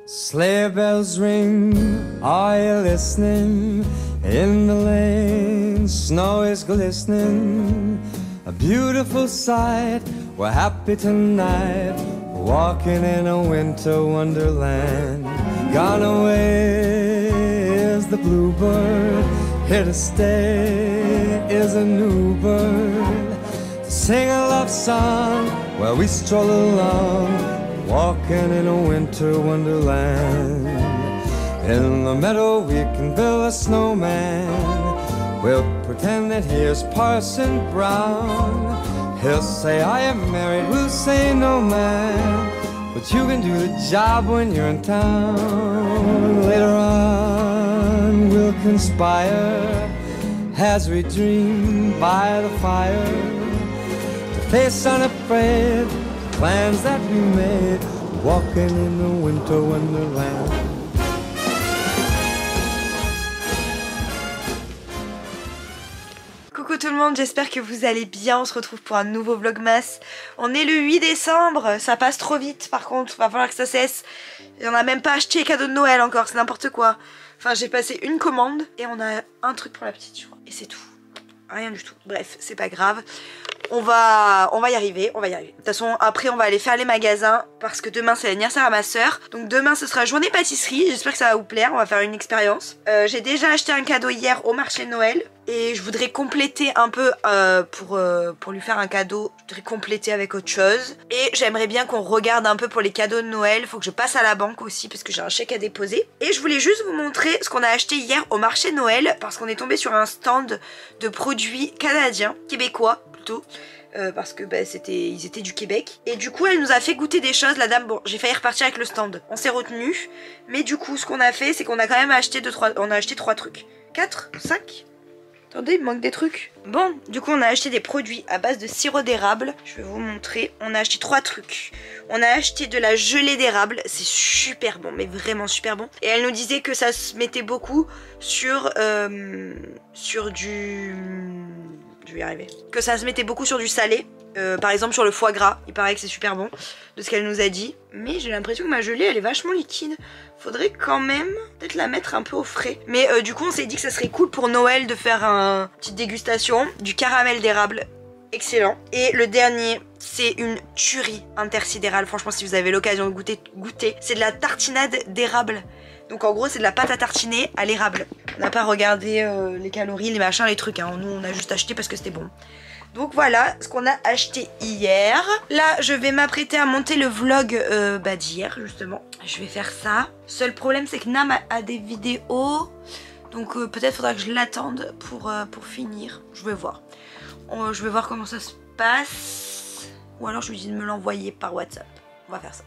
Sleigh bells ring, are you listening? In the lane, snow is glistening. A beautiful sight, we're happy tonight. Walking in a winter wonderland. Gone away is the bluebird. Here to stay is a new bird. To sing a love song while we stroll along. Walking in a winter wonderland. In the meadow we can build a snowman. We'll pretend that here's Parson Brown. He'll say I am married, we'll say no man. But you can do the job when you're in town. Later on we'll conspire as we dream by the fire. To face unafraid plans that we made, walking in the winter wonderland. Coucou tout le monde, j'espère que vous allez bien. On se retrouve pour un nouveau vlogmas. On est le 8 décembre, ça passe trop vite par contre, va falloir que ça cesse. Et on a même pas acheté les cadeaux de Noël encore, c'est n'importe quoi. Enfin j'ai passé une commande et on a un truc pour la petite, je crois. Et c'est tout, rien du tout. Bref, c'est pas grave. On va y arriver, on va y arriver. De toute façon, après on va aller faire les magasins parce que demain c'est l'anniversaire à ma soeur. Donc demain ce sera journée pâtisserie, j'espère que ça va vous plaire, on va faire une expérience. J'ai déjà acheté un cadeau hier au marché de Noël. Et je voudrais compléter un peu pour lui faire un cadeau. Je voudrais compléter avec autre chose. Et j'aimerais bien qu'on regarde un peu pour les cadeaux de Noël. Faut que je passe à la banque aussi parce que j'ai un chèque à déposer. Et je voulais juste vous montrer ce qu'on a acheté hier au marché de Noël. Parce qu'on est tombé sur un stand de produits canadiens, québécois plutôt. Parce que bah, ils étaient du Québec. Et du coup elle nous a fait goûter des choses, la dame. Bon, j'ai failli repartir avec le stand, on s'est retenu. Mais du coup ce qu'on a fait c'est qu'on a quand même acheté 3 trucs. 4, 5. Attendez, il me manque des trucs. Bon, du coup on a acheté des produits à base de sirop d'érable. Je vais vous montrer. On a acheté 3 trucs. On a acheté de la gelée d'érable. C'est super bon, mais vraiment super bon. Et elle nous disait que ça se mettait beaucoup sur du... Je vais y arriver. Que ça se mettait beaucoup sur du salé. Par exemple sur le foie gras. Il paraît que c'est super bon. De ce qu'elle nous a dit. Mais j'ai l'impression que ma gelée elle est vachement liquide. Faudrait quand même peut-être la mettre un peu au frais. Mais du coup on s'est dit que ça serait cool pour Noël de faire une petite dégustation. Du caramel d'érable. Excellent. Et le dernier c'est une tuerie intersidérale. Franchement si vous avez l'occasion de goûter. C'est de la tartinade d'érable. Donc en gros c'est de la pâte à tartiner à l'érable. On n'a pas regardé les calories, les machins, les trucs hein. Nous on a juste acheté parce que c'était bon. Donc voilà ce qu'on a acheté hier. Là je vais m'apprêter à monter le vlog d'hier justement. Je vais faire ça. Seul problème c'est que Nam a des vidéos. Donc peut-être faudra que je l'attende pour finir. Je vais voir. Je vais voir comment ça se passe. Ou alors je lui dis de me l'envoyer par WhatsApp. On va faire ça.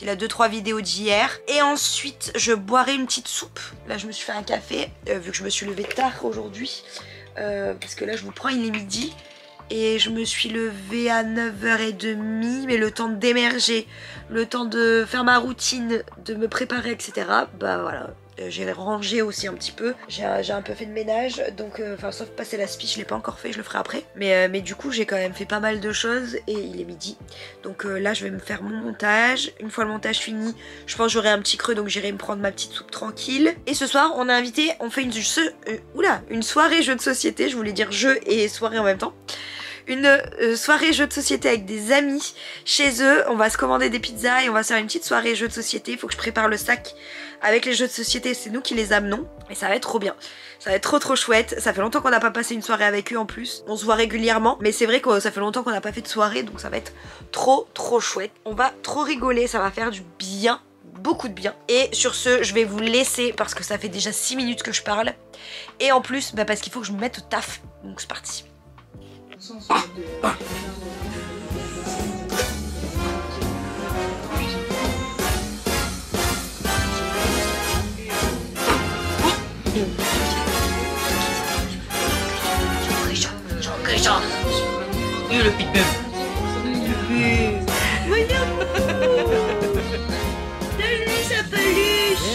Il a 2-3 vidéos d'hier. Et ensuite je boirai une petite soupe. Là je me suis fait un café vu que je me suis levée tard aujourd'hui. Parce que là je vous prends il est midi. Et je me suis levée à 9h30. Mais le temps d'émerger, le temps de faire ma routine, de me préparer etc. Bah voilà. J'ai rangé aussi un petit peu. J'ai un peu fait de ménage. Donc enfin sauf passer la spie, je l'ai pas encore fait, je le ferai après. Mais du coup j'ai quand même fait pas mal de choses. Et il est midi. Donc là je vais me faire mon montage. Une fois le montage fini, je pense que j'aurai un petit creux. Donc j'irai me prendre ma petite soupe tranquille. Et ce soir on a invité, on fait une soirée jeu de société. Je voulais dire jeu et soirée en même temps. Une soirée jeu de société avec des amis chez eux. On va se commander des pizzas et on va se faire une petite soirée jeu de société. Il faut que je prépare le sac avec les jeux de société. C'est nous qui les amenons et ça va être trop bien. Ça va être trop chouette. Ça fait longtemps qu'on n'a pas passé une soirée avec eux en plus. On se voit régulièrement mais c'est vrai que ça fait longtemps qu'on n'a pas fait de soirée. Donc ça va être trop chouette. On va trop rigoler, ça va faire du bien. Beaucoup de bien. Et sur ce je vais vous laisser parce que ça fait déjà 6 minutes que je parle. Et en plus bah, parce qu'il faut que je me mette au taf. Donc c'est parti. Et le pipe. Sa peluche.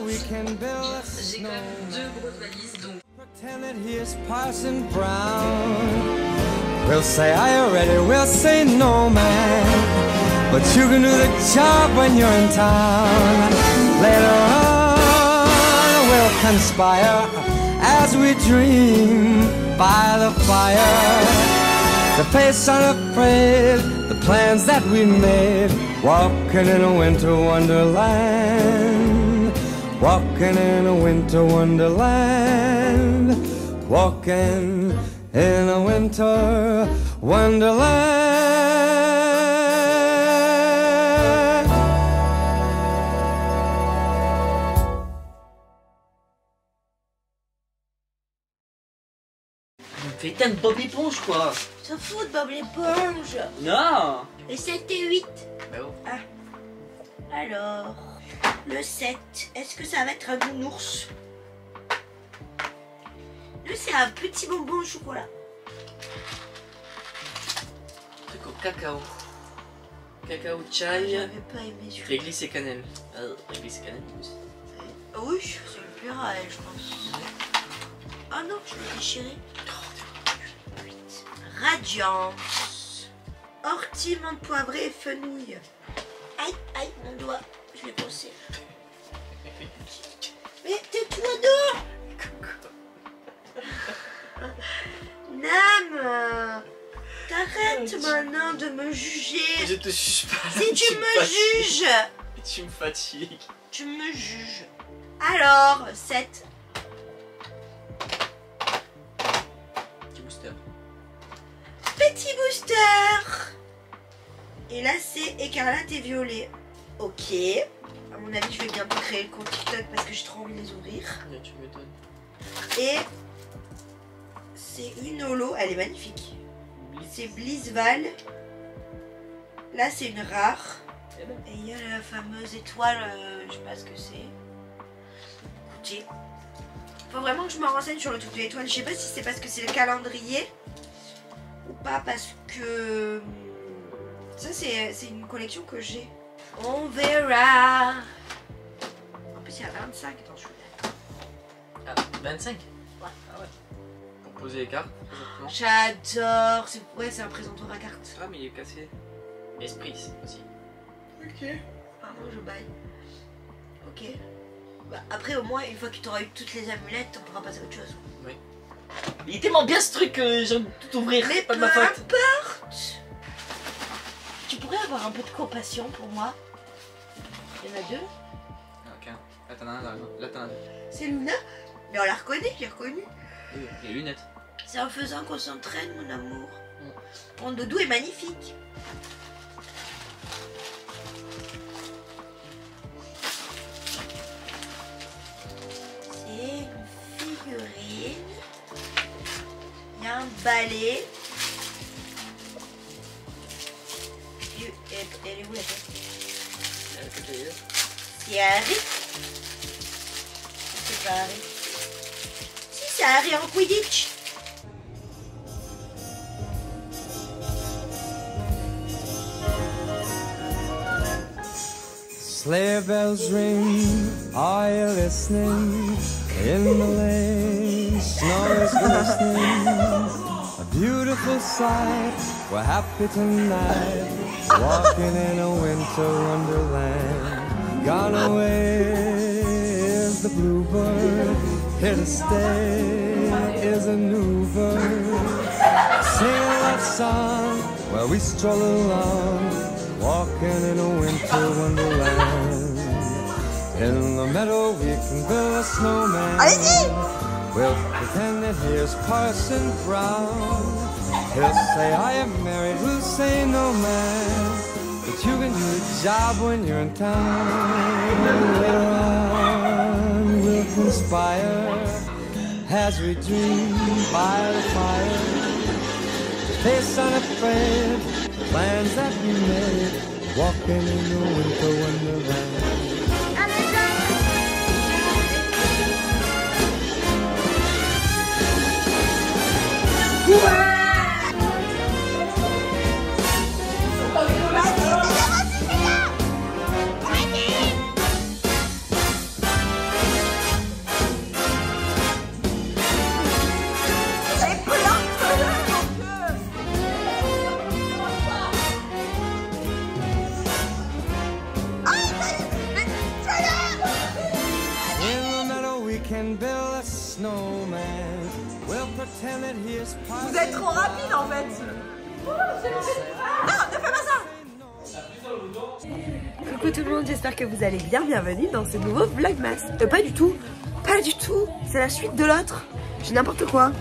J'ai quand même 2 grosses valises donc. Pretend that here's Parson Brown. We'll say, are you ready? We'll say, no, man. But you can do the job when you're in town. Later on, we'll conspire as we dream by the fire. To face unafraid the plans that we made. Walking in a winter wonderland. Walking in a winter wonderland. Walking in a winter wonderland. Putain de Bob l'éponge quoi. S'en fout de Bob l'éponge. Non. Le 7 et 8. Bah oh. Ah. Alors, le 7, est-ce que ça va être un nounours? Lui, c'est un petit bonbon au chocolat. Truc au cacao. Cacao chai. J'avais pas aimé celui-là. Réglisse et cannelle. Réglisse et cannelle. Ah oui, c'est le plus rare, je pense. Ah non, je l'ai déchiré. Radiance. Ortie, menthe poivrée et fenouil. Aïe, aïe, mon doigt. Je l'ai brossé. Mais tais-toi donc. Nam, t'arrêtes maintenant de me juger. Je te juge pas. Si tu me juges. Tu me fatigues. Tu me juges. Alors, 7. Petit booster. Petit booster. Et là, c'est écarlate et violet. Ok. À mon avis, je vais bientôt créer le compte TikTok parce que j'ai trop envie de les ouvrir. Tu m'étonnes. Et c'est une holo, elle est magnifique. C'est Blizzval. Là, c'est une rare. Et il y a la fameuse étoile, je sais pas ce que c'est. Écoutez, faut vraiment que je me renseigne sur le truc de l'étoile. Je sais pas si c'est parce que c'est le calendrier ou pas, parce que ça, c'est une collection que j'ai. On verra. En plus, il y a 25 dans celui-là. Ah, 25. Ouais. Ah ouais. Pour poser les cartes. J'adore. Ouais, c'est un présentoir à cartes. Ah mais il est cassé. Esprit aussi. Ok. Pardon, je baille. Ok. Bah, après, au moins, une fois que tu auras eu toutes les amulettes, on pourra passer à autre chose. Oui. Il est tellement bien ce truc que j'ai envie de tout ouvrir. Mais pas de peu ma faute. importe. Tu pourrais avoir un peu de compassion pour moi. Il y en a deux. Ok. Là t'en as un, là t'en as deux. C'est Luna. Mais on la reconnaît, j'ai reconnu. Oui, les lunettes. C'est en faisant qu'on s'entraîne, mon amour. Mon doudou est magnifique. C'est une figurine. Il y a un balai. Elle est où la tête? C'est Harry. C'est pas Harry. Si, c'est Harry en Quidditch. Sleigh bells ring, are you listening? In the lane, snow is glistening. A beautiful sight, we're happy tonight. Walking in a winter wonderland. Gone away is the bluebird. Here to stay is a new bird. Sing a love song while we stroll along. Walking in a winter wonderland. In the meadow we can build a snowman. We'll pretend that here's Parson Brown. He'll say I am married, we'll say no man. But you can do the job when you're in town. Later on we'll conspire as we dream by the fire. Face unafraid, the plans that we made. Walking in the winter wonderland. Vous êtes trop rapide en fait. Non, ne fais pas ça. Coucou tout le monde, j'espère que vous allez bien. Bienvenue dans ce nouveau Vlogmas. Pas du tout, pas du tout. C'est la suite de l'autre. J'ai n'importe quoi.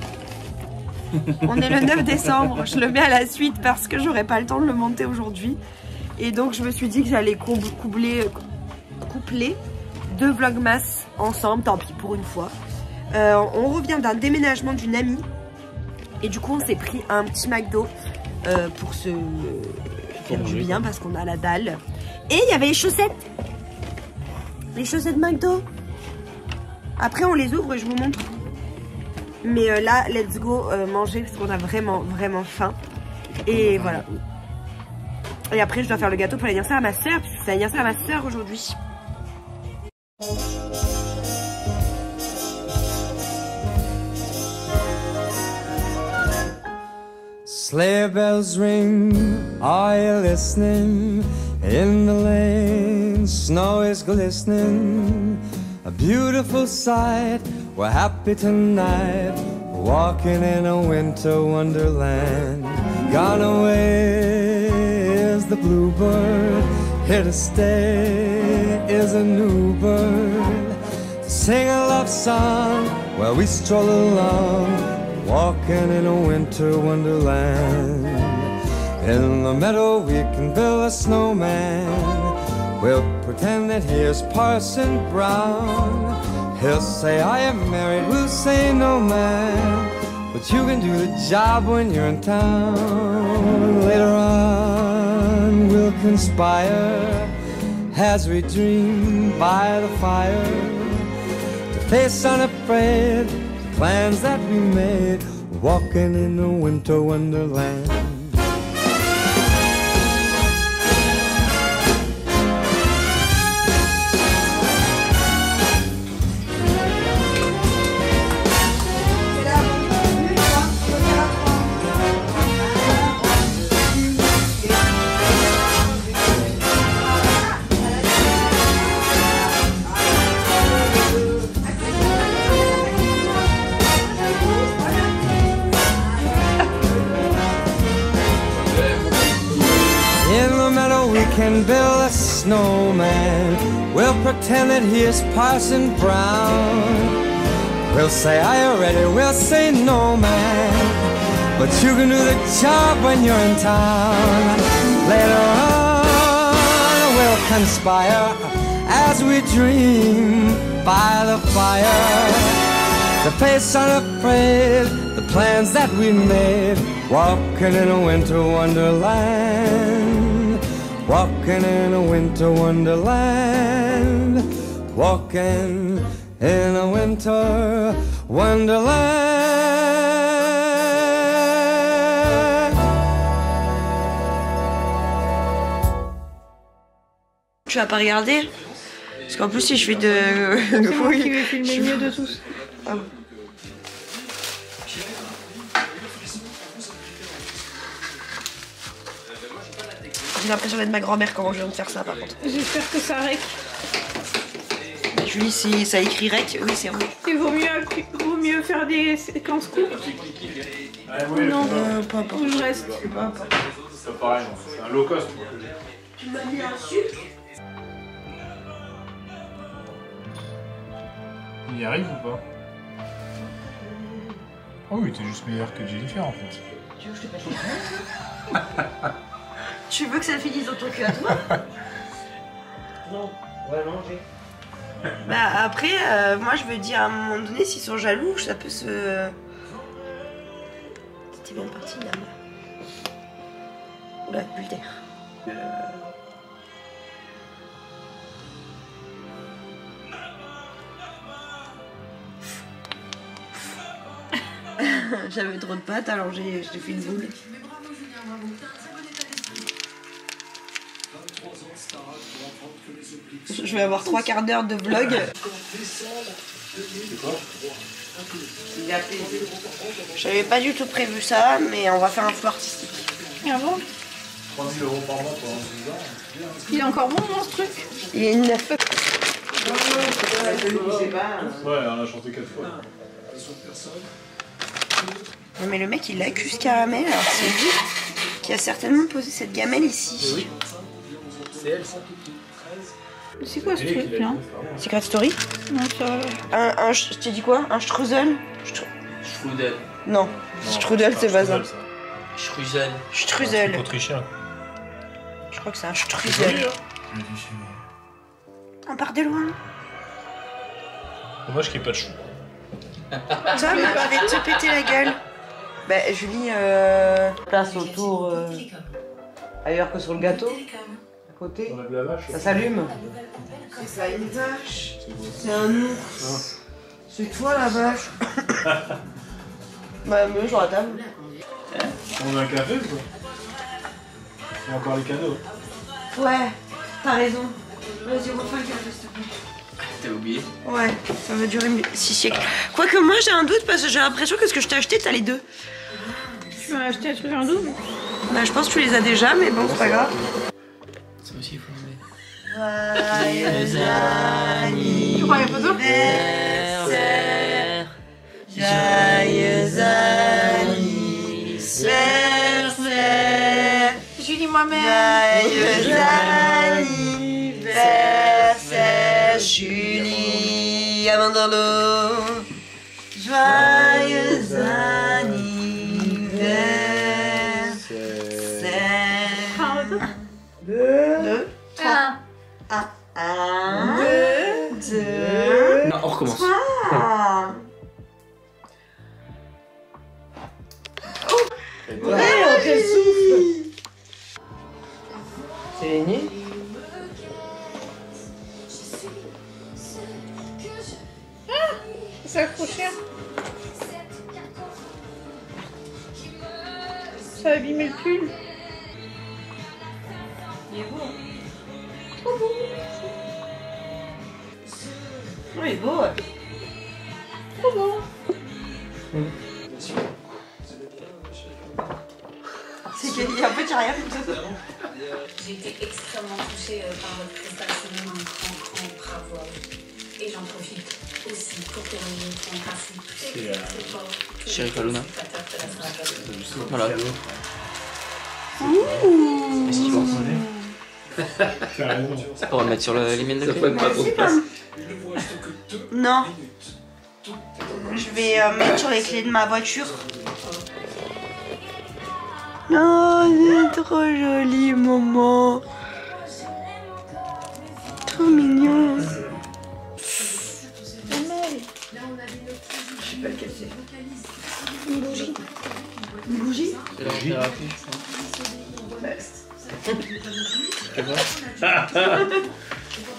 On est le 9 décembre. Je le mets à la suite parce que j'aurais pas le temps de le monter aujourd'hui. Et donc je me suis dit que j'allais coupler 2 Vlogmas ensemble. Tant pis pour une fois. On revient d'un déménagement d'une amie. Et du coup on s'est pris un petit McDo pour se faire du bien parce qu'on a la dalle. Et il y avait les chaussettes. Les chaussettes McDo. Après on les ouvre et je vous montre. Mais là let's go manger parce qu'on a vraiment faim. Et voilà. Et après je dois faire le gâteau pour l'anniversaire à ma soeur. Puisque c'est l'anniversaire à ma soeur aujourd'hui. Sleigh bells ring, are you listening? In the lane, snow is glistening. A beautiful sight, we're happy tonight. Walking in a winter wonderland. Gone away is the bluebird. Here to stay is a new bird. To sing a love song while we stroll along. Walking in a winter wonderland. In the meadow we can build a snowman. We'll pretend that here's Parson Brown. He'll say I am married, we'll say no man. But you can do the job when you're in town. Later on we'll conspire as we dream by the fire. To face unafraid plans that we made, walking in a winter wonderland. Can build a snowman. We'll pretend that he is Parson Brown. We'll say, are you ready? We'll say no man. But you can do the job when you're in town. Later on we'll conspire as we dream by the fire. To face unafraid the plans that we made. Walking in a winter wonderland. Walking in a winter wonderland. Walking in a winter wonderland. Tu vas pas regarder? Parce qu'en plus si je fais de... C'est moi qui vais filmer mieux de tous. Ah. J'ai l'impression d'être ma grand-mère quand je viens de faire ça par contre. J'espère que ça rec. Julie, si ça écrit rec, oui c'est rouge. Il vaut mieux faire des séquences courtes. Non, peu importe. où je reste. C'est pas pareil, c'est un low cost. Tu m'as mis un sucre. Il y arrive ou pas? Oh oui, t'es juste meilleur que Jennifer en fait. Tu veux que je te pète les mains? Tu veux que ça finisse dans ton cul à toi? Non, on va manger. Bah après, moi je veux dire à un moment donné, s'ils sont jaloux, ça peut se... C'était bien parti, dame. Oula, bulle d'air. J'avais trop de pâtes, alors j'ai fait une boule. Je vais avoir 3 quarts d'heure de vlog. J'avais pas du tout prévu ça, mais on va faire un flou artistique. Ah bon? 3 000 € par mois pendant 10 ans. Il est encore bon mon ce truc? Il y a une neuf. Ouais, on a chanté 4 fois. Non mais le mec il accuse Caramel alors que c'est lui qui a certainement posé cette gamelle ici. Oui. C'est elle ça. C'est quoi ce truc là? Secret Story? Non, ça. Je t'ai dit quoi? Un strudel? Strudel. Non, strudel c'est Vazin. Strudel. Strudel. Autrichien. Je crois que c'est un strudel. On part de loin. Dommage qu'il n'y ait pas de chou. Tom, arrête de te péter la gueule. Bah Julie, place autour ailleurs que sur le gâteau. À côté. On a de la vache. Ça s'allume. C'est ça une vache. C'est un ours. C'est toi la vache. Bah mieux sur la table. On a un café ou quoi? Il y a encore les cadeaux. Ouais, t'as raison. Vas-y, refais le café s'il te plaît. T'as oublié? Ouais, ça va durer 6 siècles. Quoique moi j'ai un doute parce que j'ai l'impression que ce que je t'ai acheté, t'as les deux. Tu m'as acheté un truc en double? Bah je pense que tu les as déjà, mais bon, c'est pas grave. Ça aussi, il faut enlever. Joyeux Tu crois qu'il y a pas d'eau? anniversaire, joyeux anniversaire, Julie moi-même. joyeux anniversaire, Julie Amandolo, joyeux anniversaire. Deux, trois. Un, deux, Non, on recommence. trois. Ouais, quel souffle. C'est Lénie. C'est accroché. Ça a abîmé le pull. Il est beau. Trop beau. Oui, il est beau, ouais. Trop beau. C'est qu'il y a un peu de rien comme ça. J'ai été extrêmement touchée par votre prestation, un grand bravo. Et j'en profite aussi pour terminer pour embrasser tous les Chérie Paloma. spectateurs de la soirée. Voilà. Est-ce qu'il va en enlever? T'as raison. On va le mettre sur les miennes de clé. Merci, Pam. Non. Je vais mettre sur les clés de ma voiture. Oh, c'est trop joli, maman. Trop mignon. Je sais pas lequel c'est. Une bougie. Une bougie? C'est la thérapie, je pense.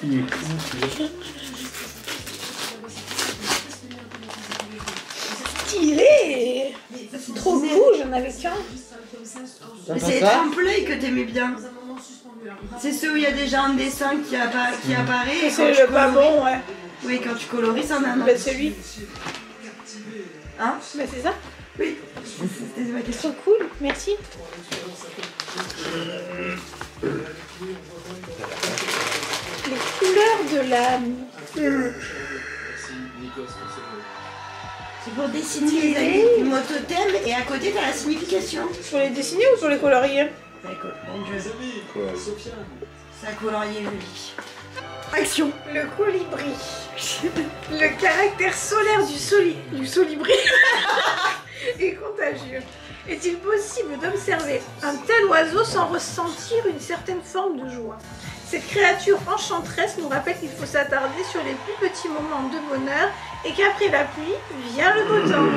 Il est con, celui-là. Stylé. Trop cool, j'en avais qu'un. Mais c'est les trempe-l'œil que t'aimais bien. C'est ceux où il y a déjà un dessin qui apparaît. Et C'est quand le tu pas colories- bon, ouais. Oui, quand tu colories, ça en a un. Bah c'est lui. Hein? Bah c'est ça. Oui. C'était ma question. Trop cool, merci. Les couleurs de l'âme. C'est pour dessiner les mots totems et à côté t'as la signification. Pour les dessiner ou pour les colorier? D'accord, mon dieu. Ça a colorié le lit. Action. Le colibri. Le caractère solaire du solibri est contagieux. Est-il possible d'observer un tel oiseau sans ressentir une certaine forme de joie? Cette créature enchanteresse nous rappelle qu'il faut s'attarder sur les plus petits moments de bonheur et qu'après la pluie vient le beau temps.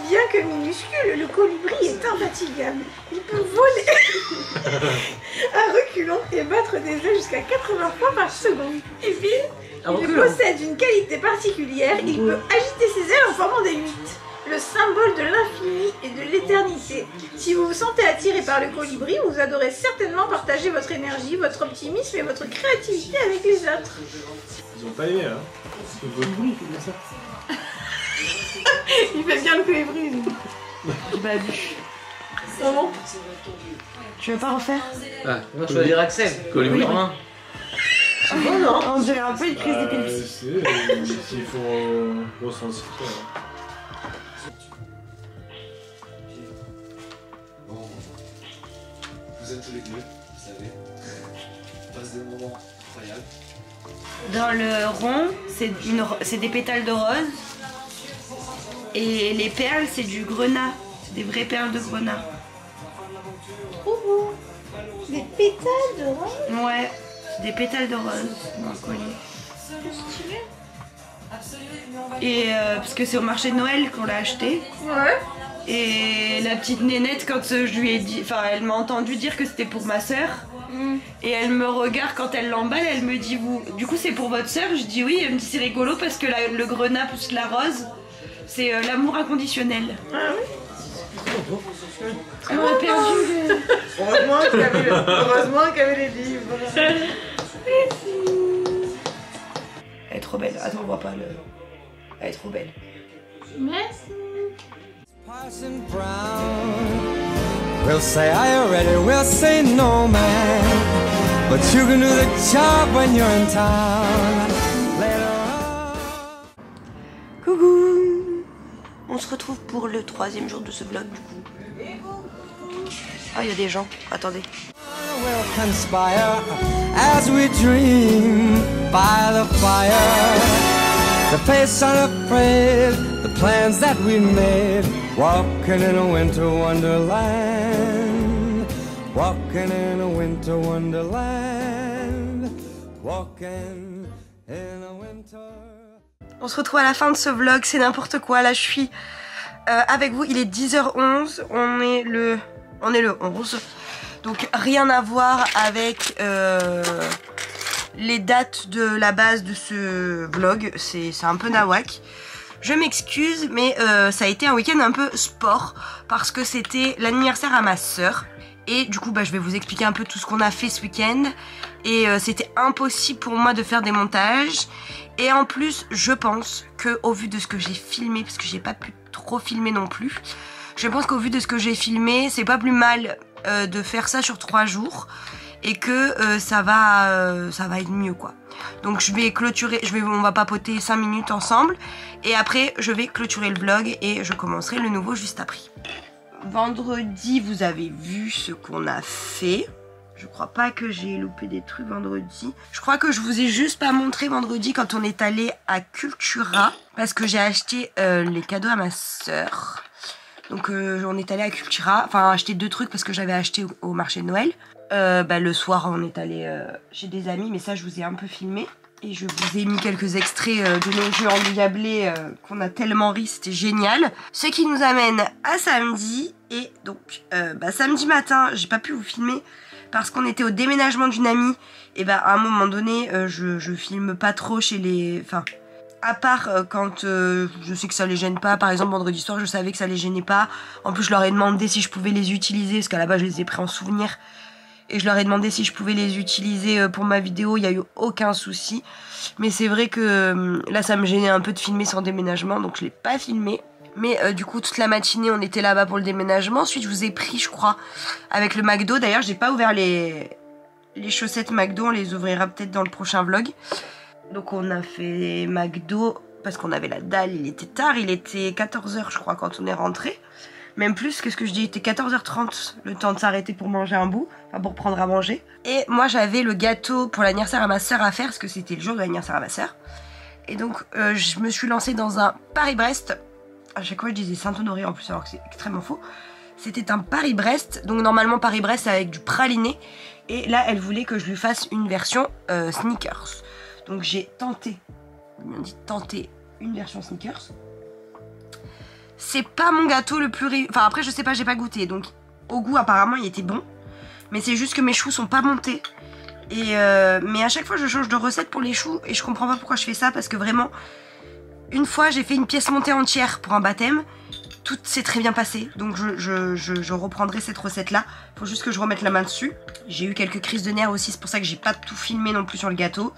Bien que minuscule, le colibri est infatigable. Il peut voler à reculons et battre des ailes jusqu'à 80 fois par seconde. Et puis, il possède une qualité particulière, il peut agiter ses ailes en formant des 8. Le symbole de l'infini et de l'éternité. Si vous vous sentez attiré par le colibri, vous adorez certainement partager votre énergie, votre optimisme et votre créativité avec les autres. Ils ont pas aimé, hein. Le colibri, il fait bien ça. Il fait bien le colibri. J'ai pas vu. Comment? Tu veux pas refaire? Ah, moi je vais dire Axel. Colibri. Oh non, on dirait un peu une crise d'épilepsie. S'il faut ressentir ça. vous êtes tous les deux, vous savez. On passe des moments incroyables. Dans le rond, c'est des pétales de rose. Et les perles, c'est du grenat. C'est des vraies perles de grenat. Des pétales de rose. Ouais, c'est des pétales de rose dans le collier. Stylé. Et parce que c'est au marché de Noël qu'on l'a acheté. Ouais. Et la petite nénette, quand je lui ai dit, enfin, elle m'a entendu dire que c'était pour ma sœur. Et elle me regarde quand elle l'emballe, elle me dit vous, du coup c'est pour votre sœur? Je dis oui, elle me dit c'est rigolo parce que le grenat plus la rose, c'est l'amour inconditionnel. Ah oui. Elle m'a perdu. Heureusement qu'il y avait les livres. Elle est trop belle. Attends, on voit pas le. Elle est trop belle. Merci. Parson Brown will say I already will say no man, but you can do the job when you're in town. Later on. Coucou. On se retrouve pour le 3e jour de ce vlog du coup. Ah, il y a des gens. Attendez. We'll conspire as we dream by the fire. The face unafraid, the plans that we made. Walking in a winter wonderland. Walking in a winter wonderland. Walking in a winter. On se retrouve à la fin de ce vlog, c'est n'importe quoi. Là, je suis avec vous. Il est 10h11. On est le 11. Donc rien à voir avec les dates de la base de ce vlog. C'est un peu nawak. Je m'excuse, mais ça a été un week-end un peu sport parce que c'était l'anniversaire à ma sœur. Et du coup, je vais vous expliquer un peu tout ce qu'on a fait ce week-end. Et c'était impossible pour moi de faire des montages. Et en plus, je pense que au vu de ce que j'ai filmé, parce que j'ai pas pu trop filmer non plus, je pense qu'au vu de ce que j'ai filmé, c'est pas plus mal de faire ça sur 3 jours. Et que ça va être mieux quoi. Donc je vais clôturer, on va papoter 5 minutes ensemble. Et après je vais clôturer le vlog et je commencerai le nouveau juste après. Vendredi vous avez vu ce qu'on a fait. Je crois pas que j'ai loupé des trucs vendredi. Je crois que je vous ai juste pas montré vendredi quand on est allé à Cultura. Parce que j'ai acheté les cadeaux à ma sœur. Donc on est allé à Cultura. Enfin acheté 2 trucs parce que j'avais acheté au marché de Noël. Le soir on est allé chez des amis, mais ça je vous ai un peu filmé. Et je vous ai mis quelques extraits de nos jeux endiablés qu'on a tellement ri, c'était génial. Ce qui nous amène à samedi. Et donc samedi matin j'ai pas pu vous filmer parce qu'on était au déménagement d'une amie. Et à un moment donné je filme pas trop chez les... Enfin, à part quand je sais que ça les gêne pas. Par exemple vendredi soir je savais que ça les gênait pas. En plus je leur ai demandé si je pouvais les utiliser parce qu'à la base je les ai pris en souvenir. Et je leur ai demandé si je pouvais les utiliser pour ma vidéo, il n'y a eu aucun souci. Mais c'est vrai que là ça me gênait un peu de filmer sans déménagement, donc je l'ai pas filmé. Mais du coup toute la matinée on était là-bas pour le déménagement. Ensuite je vous ai pris je crois avec le McDo. D'ailleurs j'ai pas ouvert les chaussettes McDo, on les ouvrira peut-être dans le prochain vlog. Donc on a fait McDo parce qu'on avait la dalle, il était tard, il était 14 h je crois quand on est rentré. Même plus, qu'est-ce que je dis, il était 14h30, le temps de s'arrêter pour manger un bout, enfin pour prendre à manger. Et moi j'avais le gâteau pour l'anniversaire à ma sœur à faire, parce que c'était le jour de l'anniversaire à ma sœur. Et donc je me suis lancée dans un Paris-Brest. À chaque fois je disais Saint-Honoré en plus, alors que c'est extrêmement faux. C'était un Paris-Brest, donc normalement Paris-Brest c'est avec du praliné. Et là elle voulait que je lui fasse une version sneakers. Donc j'ai tenté, une version sneakers. C'est pas mon gâteau le plus... Enfin après je sais pas, j'ai pas goûté. Donc au goût apparemment il était bon. Mais c'est juste que mes choux sont pas montés. Et mais à chaque fois je change de recette pour les choux. Et je comprends pas pourquoi je fais ça. Parce que vraiment, une fois j'ai fait une pièce montée entière pour un baptême. Tout s'est très bien passé. Donc je reprendrai cette recette là. Faut juste que je remette la main dessus. J'ai eu quelques crises de nerfs aussi. C'est pour ça que j'ai pas tout filmé non plus sur le gâteau.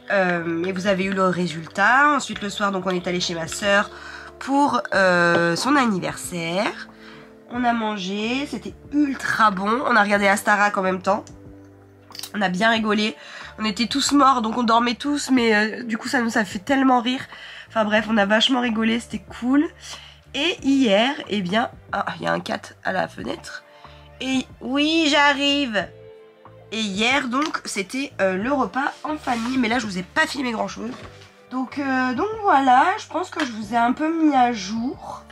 Mais vous avez eu le résultat. Ensuite le soir donc on est allé chez ma sœur pour son anniversaire. On a mangé, c'était ultra bon. On a regardé Astarac en même temps. On a bien rigolé. On était tous morts donc on dormait tous. Mais du coup ça nous a fait tellement rire. Enfin bref, on a vachement rigolé, c'était cool. Et hier, eh bien, il y a un cat à la fenêtre. Et oui, j'arrive. Et hier, donc, c'était le repas en famille. Mais là, je vous ai pas filmé grand-chose. Donc voilà, je pense que je vous ai un peu mis à jour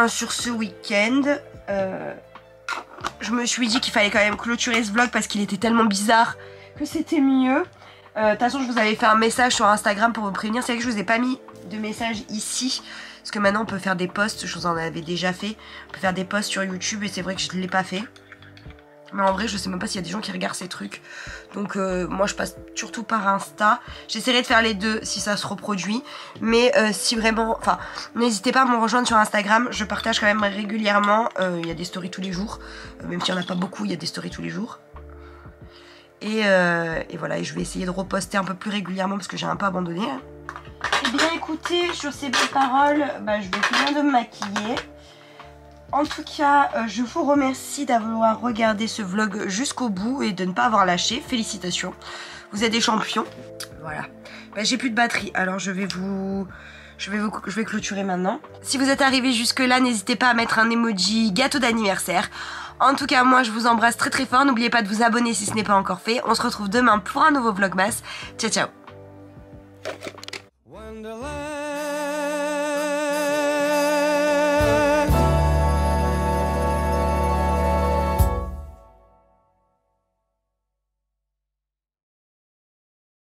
sur ce week-end. Je me suis dit qu'il fallait quand même clôturer ce vlog parce qu'il était tellement bizarre que c'était mieux. De toute façon, je vous avais fait un message sur Instagram pour vous prévenir. C'est vrai que je vous ai pas mis de message ici. Parce que maintenant, on peut faire des posts. Je vous en avais déjà fait. On peut faire des posts sur YouTube et c'est vrai que je ne l'ai pas fait. Mais en vrai, je sais même pas s'il y a des gens qui regardent ces trucs. Donc moi, je passe surtout par Insta. J'essaierai de faire les deux si ça se reproduit. Mais si vraiment... Enfin, n'hésitez pas à me rejoindre sur Instagram. Je partage quand même régulièrement. Il y a des stories tous les jours. Même s'il n'y en a pas beaucoup, il y a des stories tous les jours. Et voilà, et je vais essayer de reposter un peu plus régulièrement parce que j'ai un peu abandonné. Eh bien écoutez, sur ces belles paroles, je vais finir de me maquiller. En tout cas, je vous remercie d'avoir regardé ce vlog jusqu'au bout et de ne pas avoir lâché. Félicitations, vous êtes des champions. Voilà. J'ai plus de batterie, alors je vais clôturer maintenant. Si vous êtes arrivé jusque là, n'hésitez pas à mettre un emoji gâteau d'anniversaire. En tout cas, moi je vous embrasse très très fort. N'oubliez pas de vous abonner si ce n'est pas encore fait. On se retrouve demain pour un nouveau vlogmas. Ciao ciao. Wonderland.